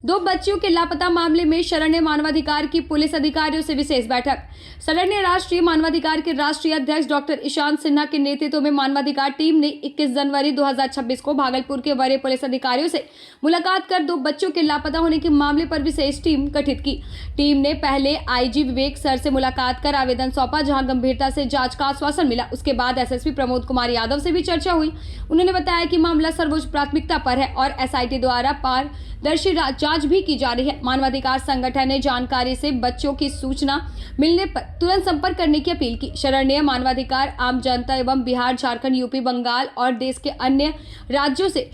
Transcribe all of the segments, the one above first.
दो बच्चियों के लापता मामले में शरण्य मानवाधिकार की पुलिस अधिकारियों से विशेष बैठक। शरण्य राष्ट्रीय मानवाधिकार के राष्ट्रीय अध्यक्ष डॉक्टर ईशांत सिन्हा के नेतृत्व में मानवाधिकार टीम ने 21 जनवरी 2026 को भागलपुर के वरीय पुलिस अधिकारियों से मुलाकात कर दो बच्चों के लापता होने के मामले पर विशेष टीम गठित की। टीम ने पहले आईजी विवेक सर से मुलाकात कर आवेदन सौंपा, जहां गंभीरता से जांच का आश्वासन मिला। उसके बाद एसएसपी प्रमोद कुमार यादव से भी चर्चा हुई। उन्होंने बताया कि मामला सर्वोच्च प्राथमिकता पर है और एसआईटी द्वारा पारदर्शी जांच भी की जा रही है। मानवाधिकार संगठन ने जानकारी से बच्चों की सूचना मिलने पर तुरंत संपर्क करने की अपील की। शरण्य मानवाधिकार आम जनता एवं बिहार, झारखंड, यूपी, बंगाल और देश के अन्य राज्यों से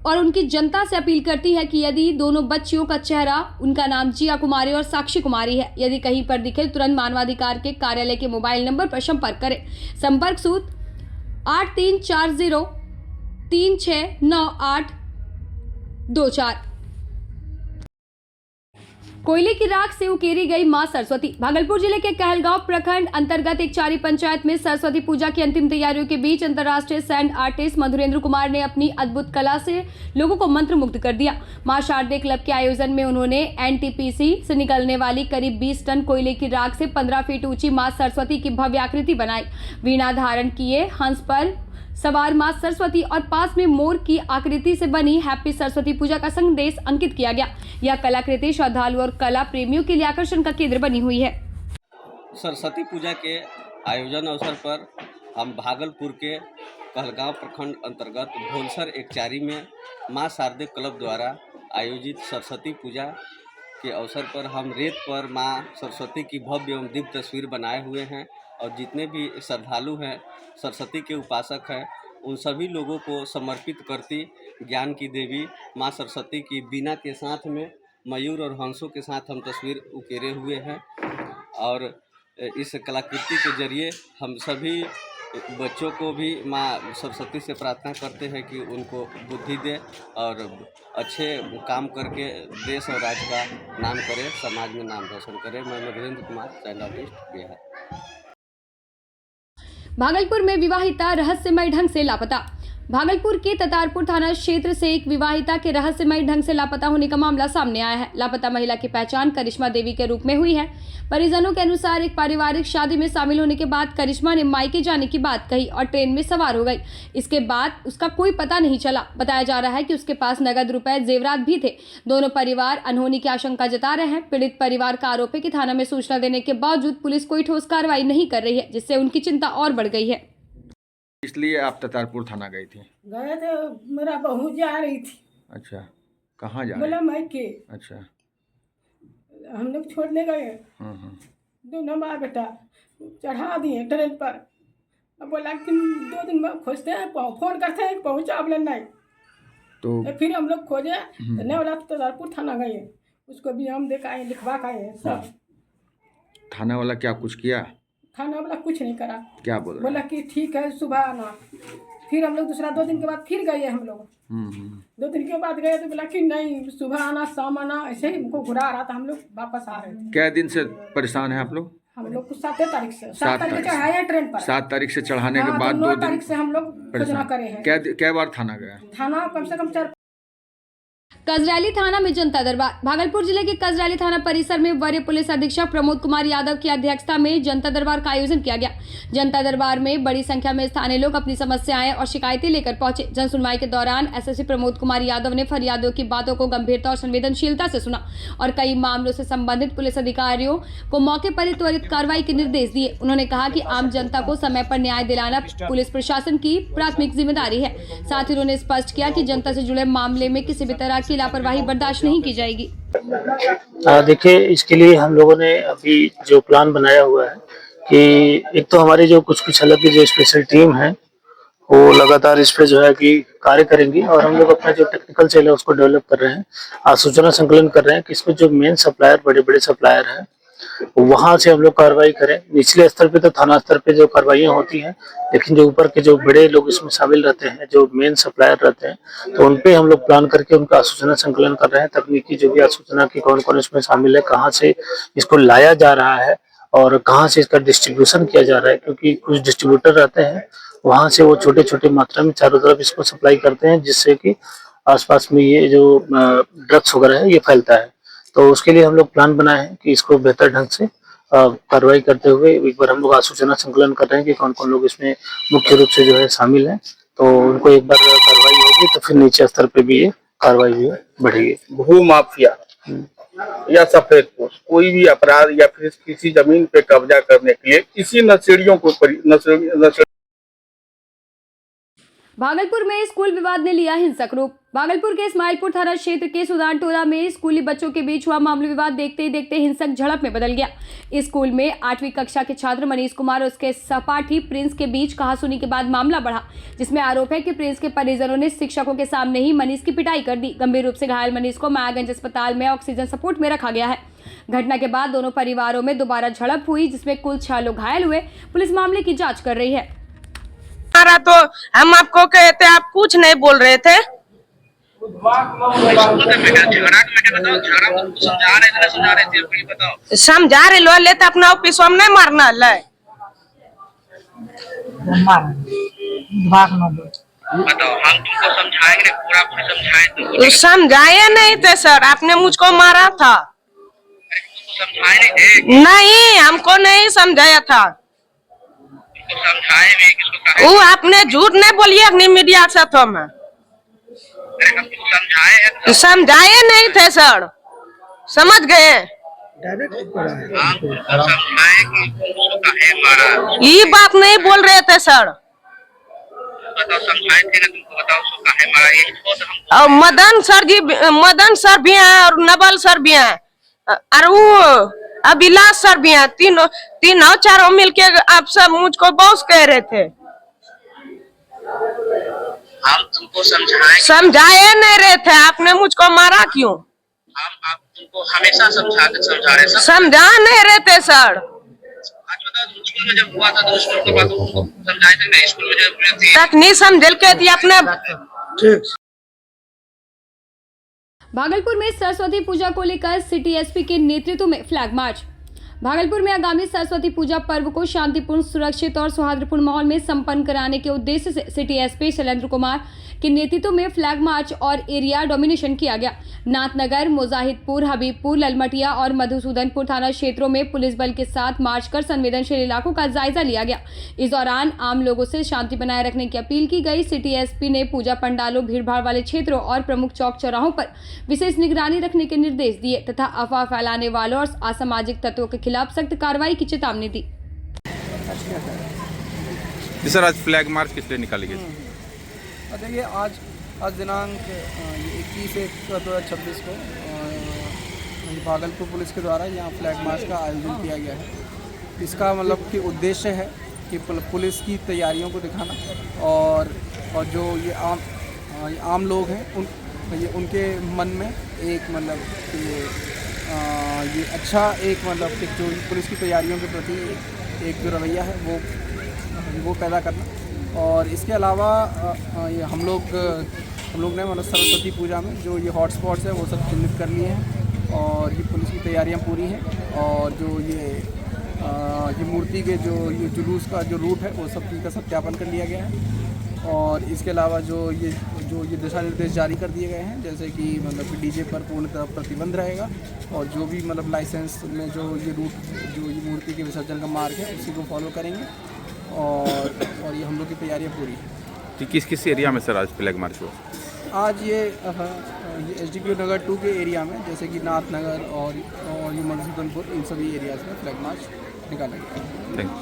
और उनकी जनता से अपील करती है कि यदि दोनों बच्चियों का चेहरा, उनका नाम जिया कुमारी और साक्षी कुमारी है, यदि कहीं पर दिखे तुरंत मानवाधिकार के कार्यालय के मोबाइल नंबर पर संपर्क करें। संपर्क सूत्र 8340369824। कोयले की राख से उकेरी गई मां सरस्वती। भागलपुर जिले के कहलगांव प्रखंड अंतर्गत एक चारी पंचायत में सरस्वती पूजा की अंतिम तैयारियों के बीच अंतर्राष्ट्रीय सैंड आर्टिस्ट मधुरेंद्र कुमार ने अपनी अद्भुत कला से लोगों को मंत्रमुग्ध कर दिया। मां शारदे क्लब के आयोजन में उन्होंने एनटीपीसी से निकलने वाली करीब 20 टन कोयले की राख से 15 फीट ऊंची मां सरस्वती की भव्य आकृति बनाई। वीणा धारण किए हंस पर सवार मां सरस्वती और पास में मोर की आकृति से बनी हैप्पी सरस्वती पूजा का संदेश अंकित किया गया। यह कलाकृति श्रद्धालु और कला प्रेमियों के लिए आकर्षण का केंद्र बनी हुई है। सरस्वती पूजा के आयोजन अवसर पर हम भागलपुर के कहलगांव प्रखंड अंतर्गत भोलसर एकचारी में मां शारदे क्लब द्वारा आयोजित सरस्वती पूजा के अवसर पर हम रेत पर मां सरस्वती की भव्य एवं दिव्य तस्वीर बनाए हुए हैं और जितने भी श्रद्धालु हैं, सरस्वती के उपासक हैं, उन सभी लोगों को समर्पित करती ज्ञान की देवी मां सरस्वती की बीना के साथ में मयूर और हंसों के साथ हम तस्वीर उकेरे हुए हैं। और इस कलाकृति के जरिए हम सभी बच्चों को भी मां सरस्वती से प्रार्थना करते हैं कि उनको बुद्धि दे और अच्छे काम करके देश और राज्य का नाम करे, समाज में नाम रोशन करे। मैं मधुरेंद्र कुमार, सैंड आर्टिस्ट, बिहार। भागलपुर में विवाहिता रहस्यमय ढंग से लापता। भागलपुर के ततारपुर थाना क्षेत्र से एक विवाहिता के रहस्यमय ढंग से लापता होने का मामला सामने आया है। लापता महिला की पहचान करिश्मा देवी के रूप में हुई है। परिजनों के अनुसार एक पारिवारिक शादी में शामिल होने के बाद करिश्मा ने मायके जाने की बात कही और ट्रेन में सवार हो गई। इसके बाद उसका कोई पता नहीं चला। बताया जा रहा है कि उसके पास नगद रुपए, जेवरात भी थे। दोनों परिवार अनहोनी की आशंका जता रहे हैं। पीड़ित परिवार का आरोप है कि थाना में सूचना देने के बावजूद पुलिस कोई ठोस कार्रवाई नहीं कर रही है, जिससे उनकी चिंता और बढ़ गई है। इसलिए आप ततारपुर थाना गई थी? गए थे, मेरा बहू जा रही थी। अच्छा, कहाँ जा रही? बोला मायके। अच्छा, हम लोग छोड़ने गए। दोनों माँ बेटा चढ़ा दिए ट्रेन पर। अब बोला कि 2 दिन में खोजते हैं, फोन करते हैं, पहुँचा बोले नहीं। तो फिर हम लोग खोजे तो नहीं बोला, तो ततारपुर थाना गए, उसको भी हम दिखाए, लिखवा के आए सब। थाना वाला क्या कुछ किया? थाना वाला कुछ नहीं करा। क्या बोला कि ठीक है सुबह आना। फिर हम लोग दूसरा 2 दिन के बाद फिर गए हम लोग। 2 दिन के बाद गए तो बोला कि नहीं सुबह आना, शाम आना, ऐसे ही हमको घुरा रहा था। हम लोग वापस आ रहे थे। क्या दिन से परेशान है आप लोग? हम लोग को 7 तारीख से 7 तारीख चढ़ाया ट्रेन पर। 7 तारीख से चढ़ाने के बाद 2 तारीख से हम लोग खोजना करे हैं। क्या बार थाना गया? थाना कम से कम 4। कसरैली थाना में जनता दरबार। भागलपुर जिले के कसरैली थाना परिसर में वरीय पुलिस अधीक्षक प्रमोद कुमार यादव की अध्यक्षता में जनता दरबार का आयोजन किया गया। जनता दरबार में बड़ी संख्या में स्थानीय लोग अपनी समस्याएं और शिकायतें लेकर पहुंचे। जन सुनवाई के दौरान एसएसपी प्रमोद कुमार यादव ने फरियादियों की बातों को गंभीरता और संवेदनशीलता से सुना और कई मामलों से संबंधित पुलिस अधिकारियों को मौके पर ही त्वरित कार्रवाई के निर्देश दिए। उन्होंने कहा कि आम जनता को समय पर न्याय दिलाना पुलिस प्रशासन की प्राथमिक जिम्मेदारी है। साथ ही उन्होंने स्पष्ट किया कि जनता से जुड़े मामले में किसी भी तरह की लापरवाही बर्दाश्त नहीं की जाएगी। देखिए, इसके लिए हम लोगों ने अभी जो प्लान बनाया हुआ है कि एक तो हमारी जो कुछ अलग की जो स्पेशल टीम है वो लगातार इस पे जो है कि कार्य करेंगी और हम लोग अपना जो टेक्निकल सेल है उसको डेवलप कर रहे हैं, सूचना संकलन कर रहे हैं कि इसमें जो मेन सप्लायर, बड़े सप्लायर हैं, वहां से हम लोग कार्रवाई करें। निचले स्तर पे तो थाना स्तर पे जो कार्रवाइयाँ होती हैं, लेकिन जो ऊपर के जो बड़े लोग इसमें शामिल रहते हैं, जो मेन सप्लायर रहते हैं, तो उन पे हम लोग प्लान करके उनका सूचना संकलन कर रहे हैं। तकनीकी जो भी सूचना की कौन कौन इसमें शामिल है, कहाँ से इसको लाया जा रहा है और कहाँ से इसका डिस्ट्रीब्यूशन किया जा रहा है, क्योंकि कुछ डिस्ट्रीब्यूटर रहते हैं वहां से वो छोटे मात्रा में चारों तरफ इसको सप्लाई करते हैं, जिससे कि आसपास में ये जो ड्रग्स वगैरह है ये फैलता है। तो उसके लिए हम लोग प्लान बनाए हैं कि इसको बेहतर ढंग से कार्रवाई करते हुए एक बार हम लोग सूचना संकलन कर रहे हैं कि कौन कौन लोग इसमें मुख्य रूप से जो है शामिल हैं। तो उनको एक बार कार्रवाई होगी तो फिर नीचे स्तर पे भी ये कार्रवाई जो है बढ़ेगी। भू माफिया या सफेद पोश कोई भी अपराध या फिर किसी जमीन पे कब्जा करने के लिए इसी नशेड़ियों को भागलपुर में स्कूल विवाद ने लिया हिंसक रूप। भागलपुर के इस्माइलपुर थाना क्षेत्र के सुदान टोला में स्कूली बच्चों के बीच हुआ मामूली विवाद देखते ही देखते हिंसक झड़प में बदल गया। इस स्कूल में 8वीं कक्षा के छात्र मनीष कुमार और उसके सहपाठी प्रिंस के बीच कहासुनी के बाद मामला बढ़ा, जिसमें आरोप है कि प्रिंस के परिजनों ने शिक्षकों के सामने ही मनीष की पिटाई कर दी। गंभीर रूप से घायल मनीष को मायागंज अस्पताल में ऑक्सीजन सपोर्ट में रखा गया है। घटना के बाद दोनों परिवारों में दोबारा झड़प हुई, जिसमें कुल 6 लोग घायल हुए। पुलिस मामले की जाँच कर रही है। तो हम आपको कहते आप कुछ नहीं बोल रहे थे। समझा रहे लो ले तो अपना ऑफिस में नहीं मारना ले। बताओ हम तुमको समझाएंगे पूरा समझाए समझाए नहीं थे सर, आपने मुझको मारा था। समझाए नहीं थे? नहीं, हमको नहीं समझाया था। समझाए भी किसको कहा? वो आपने झूठ नहीं बोलिए अपनी मीडिया से तो मैं समझाए नहीं थे सर, समझ गए? समझाए कि उसको काहे मारा? ये बात नहीं बोल रहे थे सर। बताओ समझाए थे ना तुमको, बताओ उसको काहे मारा? ये खुद हम और मदन सर भी हैं और नवल सर भी हैं और वो अभिलाष सर भी हैं। तीनों चारों मिलके आप सब मुझको बॉस कह रहे थे। हम तुमको समझाए नहीं रहे थे, आपने मुझको मारा क्यों? हम आप तुमको हमेशा समझा रहे हैं। समझा नहीं रहे थे सर। आज बताओ स्कूल में जब हुआ था तो स्कूल के बाद तुमको समझाए थे ना? स्कूल में जब थी तक नहीं समझ के थी अपने। भागलपुर में सरस्वती पूजा को लेकर सिटी एसपी के नेतृत्व में फ्लैग मार्च। भागलपुर में आगामी सरस्वती पूजा पर्व को शांतिपूर्ण, सुरक्षित और सौहार्दपूर्ण माहौल में संपन्न कराने के उद्देश्य से सिटी एसपी शैलेंद्र कुमार के नेतृत्व में फ्लैग मार्च और एरिया डोमिनेशन किया गया। नाथनगर, मुजाहिदपुर, हबीबपुर, ललमटिया और मधुसूदनपुर थाना क्षेत्रों में पुलिस बल के साथ मार्च कर संवेदनशील इलाकों का जायजा लिया गया। इस दौरान आम लोगों से शांति बनाए रखने की अपील की गई। सिटी एसपी ने पूजा पंडालों, भीड़भाड़ वाले क्षेत्रों और प्रमुख चौक चौराहों पर विशेष निगरानी रखने के निर्देश दिए तथा अफवाह फैलाने वालों और असामाजिक तत्वों के खिलाफ सख्त कार्रवाई की चेतावनी दी। सर, आज फ्लैग मार्च किस लिए निकाली गई? देखिए आज दिनांक 21/1/2026 को भागलपुर पुलिस के द्वारा यहाँ फ्लैग मार्च का आयोजन किया गया है। इसका मतलब कि उद्देश्य है कि पुलिस की तैयारियों को दिखाना और जो ये आम लोग हैं उनके मन में एक मतलब कि ये अच्छा एक मतलब कि जो पुलिस की तैयारियों के प्रति एक जो रवैया है वो पैदा करना। और इसके अलावा ये हम लोग ने मतलब सरस्वती पूजा में जो ये हॉटस्पॉट्स है वो सब चिन्हित कर लिए हैं और ये पुलिस की तैयारियां पूरी हैं। और जो ये मूर्ति के जो ये जुलूस का जो रूट है वो सब का सत्यापन कर लिया गया है। और इसके अलावा जो ये दिशा निर्देश जारी कर दिए गए हैं, जैसे कि मतलब कि डीजे पर पूर्णतः प्रतिबंध रहेगा और जो भी मतलब लाइसेंस में जो ये रूट जो ये मूर्ति के विसर्जन का मार्ग है उसी को फॉलो करेंगे। और ये हम लोग की तैयारियां पूरी है। किस किस एरिया में सर आज फ्लैग मार्च हुआ? आज ये SDPO नगर 2 के एरिया में, जैसे कि नाथ नगर और ये मधुसूदनपुर, इन सभी एरियाज में फ्लैग मार्च निकाला गया। Thank you.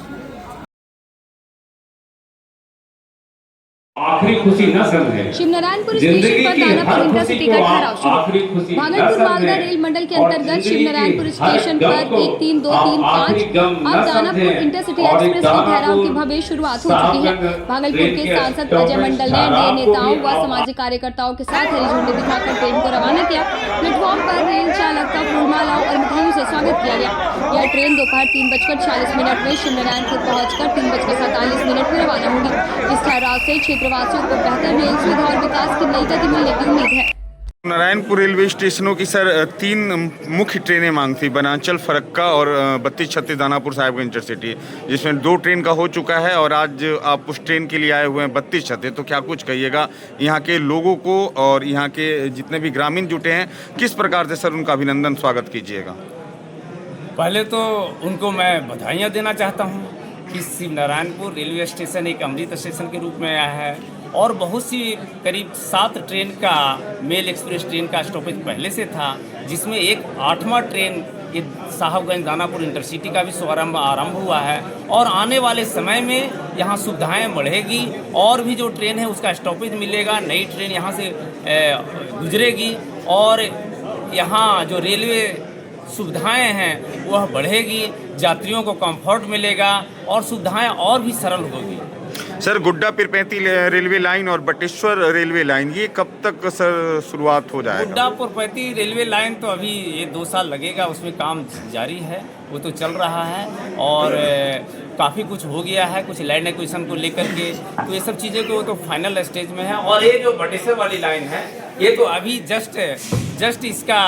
आखिरी खुशी न समझे। शिवनारायणपुर स्टेशन पर दानापुर इंटरसिटी का ठहराव शुरू। भागलपुर मालदा रेल मंडल के अंतर्गत शिवनारायणपुर स्टेशन पर 1, 3, 2, 3, 5 अब दानापुर इंटरसिटी एक्सप्रेस के ठहराव की भव्य शुरुआत हो चुकी है। भागलपुर के सांसद अजय मंडल ने एनडीए नेताओं व सामाजिक कार्यकर्ताओं के साथ हरी झंडी दिखाकर ट्रेन को रवाना किया। प्लेटफॉर्म पर रेल चालक का फूलमालाओं और मिठाइयों से स्वागत किया गया। यह ट्रेन दोपहर 3:46 में शिवनारायणपुर पहुंचकर 3:47 में रवाना होगी। इस ठहराव से क्षेत्रवासियों को बेहतर रेल सुविधा और विकास की नई गति मिलने की उम्मीद है। नारायणपुर रेलवे स्टेशनों की सर 3 मुख्य ट्रेनें मांग थी, बनाचल, फरक्का और 3236 दानापुर साहिबगंज इंटरसिटी, जिसमें 2 ट्रेन का हो चुका है और आज आप उस ट्रेन के लिए आए हुए हैं 3236। तो क्या कुछ कहिएगा यहाँ के लोगों को और यहाँ के जितने भी ग्रामीण जुटे हैं, किस प्रकार से सर उनका अभिनंदन स्वागत कीजिएगा? पहले तो उनको मैं बधाइयाँ देना चाहता हूँ कि शिव नारायणपुर रेलवे स्टेशन एक अमृत स्टेशन के रूप में आया है और बहुत सी करीब 7 ट्रेन का मेल एक्सप्रेस ट्रेन का स्टॉपेज पहले से था, जिसमें एक 8वां ट्रेन के साहिबगंज दानापुर इंटरसिटी का भी शुभारंभ आरंभ हुआ है और आने वाले समय में यहाँ सुविधाएं बढ़ेगी और भी जो ट्रेन है उसका स्टॉपेज मिलेगा, नई ट्रेन यहाँ से गुजरेगी और यहाँ जो रेलवे सुविधाएं हैं वह बढ़ेगी, यात्रियों को कंफर्ट मिलेगा और सुविधाएं और भी सरल होगी। सर गुड्डा पिरपैती रेलवे लाइन और बटेश्वर रेलवे लाइन, ये कब तक सर शुरुआत हो जाएगा? गुड्डा पिरपैती रेलवे लाइन तो अभी ये 2 साल लगेगा, उसमें काम जारी है, वो तो चल रहा है और काफ़ी कुछ हो गया है, कुछ लैंड एक्विजिशन को लेकर के, तो ये सब चीज़ें तो फाइनल स्टेज में है। और ये जो बटेश्वर वाली लाइन है ये तो अभी जस्ट इसका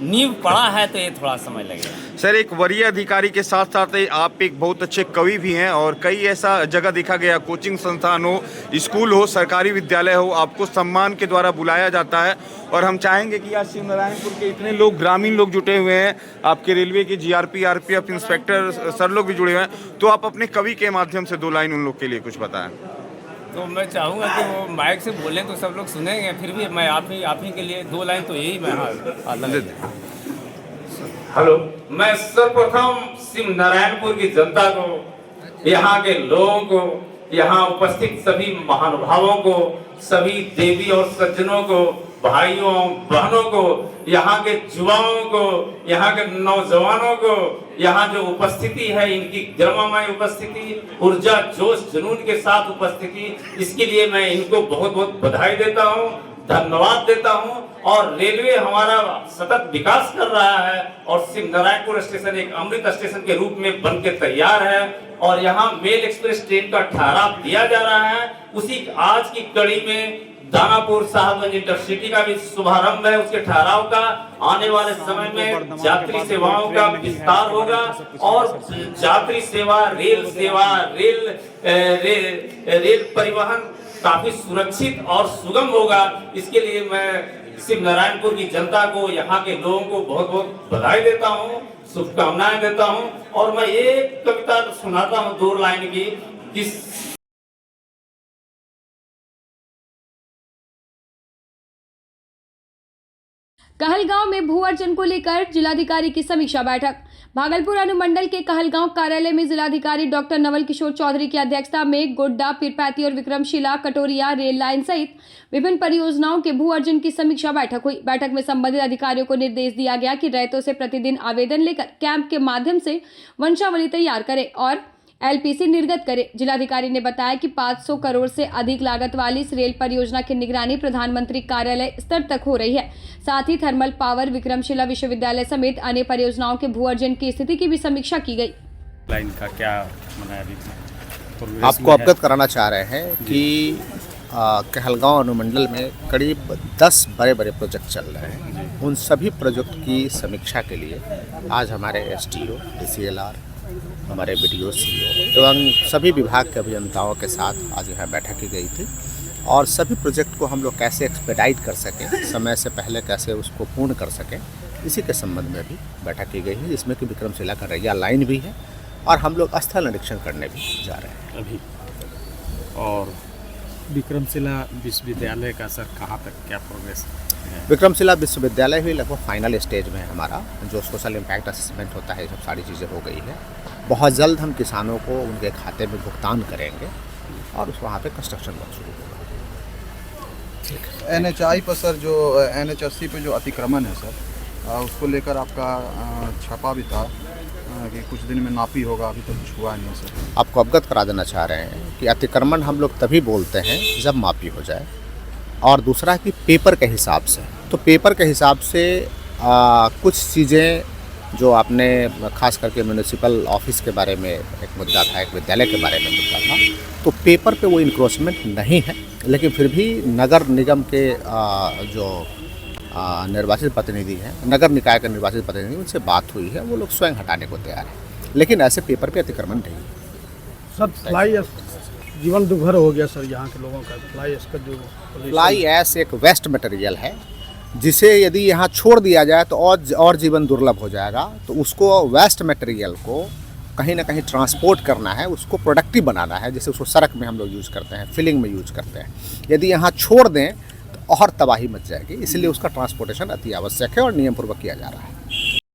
नींव पड़ा है, तो ये थोड़ा समय लगेगा। सर एक वरीय अधिकारी के साथ साथ आप एक बहुत अच्छे कवि भी हैं और कई ऐसा जगह देखा गया, कोचिंग संस्थान हो, स्कूल हो, सरकारी विद्यालय हो, आपको सम्मान के द्वारा बुलाया जाता है और हम चाहेंगे कि आज शिव नारायणपुर के इतने लोग, ग्रामीण लोग जुटे हुए हैं, आपके रेलवे के जीआरपी, आरपीएफ इंस्पेक्टर सर लोग भी जुड़े हुए हैं, तो आप अपने कवि के माध्यम से 2 लाइन उन लोग के लिए कुछ बताएं। तो मैं चाहूँगा कि वो माइक से बोलें तो सब लोग सुनेंगे, फिर भी मैं आप ही के लिए 2 लाइन तो यही मैं हेलो, मैं सर्वप्रथम शिव नारायणपुर की जनता को, यहाँ के लोगों को, यहाँ उपस्थित सभी महानुभावों को, सभी देवी और सज्जनों को, भाइयों बहनों को, यहाँ के युवाओं को, यहाँ के नौजवानों को, यहाँ जो उपस्थिति है इनकी गर्ममय उपस्थिति, ऊर्जा जोश जुनून के साथ उपस्थिति, इसके लिए मैं इनको बहुत बहुत बधाई देता हूँ, धन्यवाद देता हूँ। और रेलवे हमारा सतत विकास कर रहा है और शिव नारायणपुर स्टेशन एक अमृत स्टेशन के रूप में बन के तैयार है और यहाँ मेल एक्सप्रेस ट्रेन का ठहराव दिया जा रहा है। उसी आज की कड़ी में दानापुर साहिबगंज इंटरसिटी का भी शुभारंभ है, उसके ठहराव का। आने वाले समय में यात्री सेवाओं का विस्तार होगा और यात्री सेवा, रेल परिवहन काफी सुरक्षित और सुगम होगा। इसके लिए मैं शिव नारायणपुर की जनता को, यहाँ के लोगों को बहुत बहुत बधाई देता हूँ, शुभकामनाएं देता हूँ। और मैं एक कविता सुनाता हूँ 2 लाइन की। कहलगांव में भू अर्जन को लेकर जिलाधिकारी की समीक्षा बैठक। भागलपुर अनुमंडल के कहलगांव कार्यालय में जिलाधिकारी डॉक्टर नवल किशोर चौधरी की अध्यक्षता में गोड्डा, पीरपैती और विक्रमशिला, कटोरिया रेल लाइन सहित विभिन्न परियोजनाओं के भू अर्जन की समीक्षा बैठक हुई। बैठक में संबंधित अधिकारियों को निर्देश दिया गया कि रैयतों से प्रतिदिन आवेदन लेकर कैंप के माध्यम से वंशावली तैयार करें और एलपीसी निर्गत करे। जिलाधिकारी ने बताया कि 500 करोड़ से अधिक लागत वाली इस रेल परियोजना की निगरानी प्रधानमंत्री कार्यालय स्तर तक हो रही है। साथ ही थर्मल पावर, विक्रमशिला विश्वविद्यालय समेत अन्य परियोजनाओं के भू अर्जन की स्थिति की भी समीक्षा की गई। लाइन का क्या आपको अवगत कराना चाह रहे हैं कि कहलगांव अनुमंडल में करीब 10 बड़े बड़े प्रोजेक्ट चल रहे हैं। उन सभी प्रोजेक्ट की समीक्षा के लिए आज हमारे एसडीओ, डीसीएलआर, हमारे बीडीओ, सीईओ एवं सभी विभाग के अभियंताओं के साथ आज यहाँ बैठक की गई थी और सभी प्रोजेक्ट को हम लोग कैसे एक्सपेडाइट कर सकें, समय से पहले कैसे उसको पूर्ण कर सकें, इसी के संबंध में भी बैठक की गई है, जिसमें कि विक्रमशिला कटोरिया लाइन भी है और हम लोग स्थल निरीक्षण करने भी जा रहे हैं अभी। और विक्रमशिला विश्वविद्यालय का सर कहाँ तक क्या प्रोग्रेस है? विक्रमशिला विश्वविद्यालय भी लगभग फाइनल स्टेज में है हमारा, जो सोशल इम्पैक्ट असेसमेंट होता है, सब सारी चीज़ें हो गई है। बहुत जल्द हम किसानों को उनके खाते में भुगतान करेंगे और उस वहाँ पे कंस्ट्रक्शन वर्क शुरू होगा। NHI पर सर जो NH80 पे जो अतिक्रमण है सर, उसको लेकर आपका छापा भी था कि कुछ दिन में नापी होगा, अभी तक कुछ हुआ नहीं सर। आपको अवगत करा देना चाह रहे हैं कि अतिक्रमण हम लोग तभी बोलते हैं जब मापी हो जाए, और दूसरा कि पेपर के हिसाब से। तो पेपर के हिसाब से कुछ चीज़ें जो आपने खास करके म्यूनिसिपल ऑफिस के बारे में एक मुद्दा था, एक विद्यालय के बारे में मुद्दा था, तो पेपर पे वो इंक्रोचमेंट नहीं है, लेकिन फिर भी नगर निगम के जो निर्वाचित प्रतिनिधि हैं, नगर निकाय का निर्वाचित प्रतिनिधि, उनसे बात हुई है, वो लोग स्वयं हटाने को तैयार हैं, लेकिन ऐसे पेपर पे अतिक्रमण नहीं है। सर फ्लाई जीवन दुर्भर हो गया सर यहाँ के लोगों का। फ्लाई ऐश का जो फ्लाई ऐश एक वेस्ट मटेरियल है, जिसे यदि यहाँ छोड़ दिया जाए तो और जीवन दुर्लभ हो जाएगा। तो उसको वेस्ट मटेरियल को कहीं ना कहीं ट्रांसपोर्ट करना है, उसको प्रोडक्टिव बनाना है, जैसे उसको सड़क में हम लोग यूज़ करते हैं, फिलिंग में यूज़ करते हैं। यदि यहाँ छोड़ दें तो और तबाही मच जाएगी, इसलिए उसका ट्रांसपोर्टेशन अति आवश्यक है और नियमपूर्वक किया जा रहा है।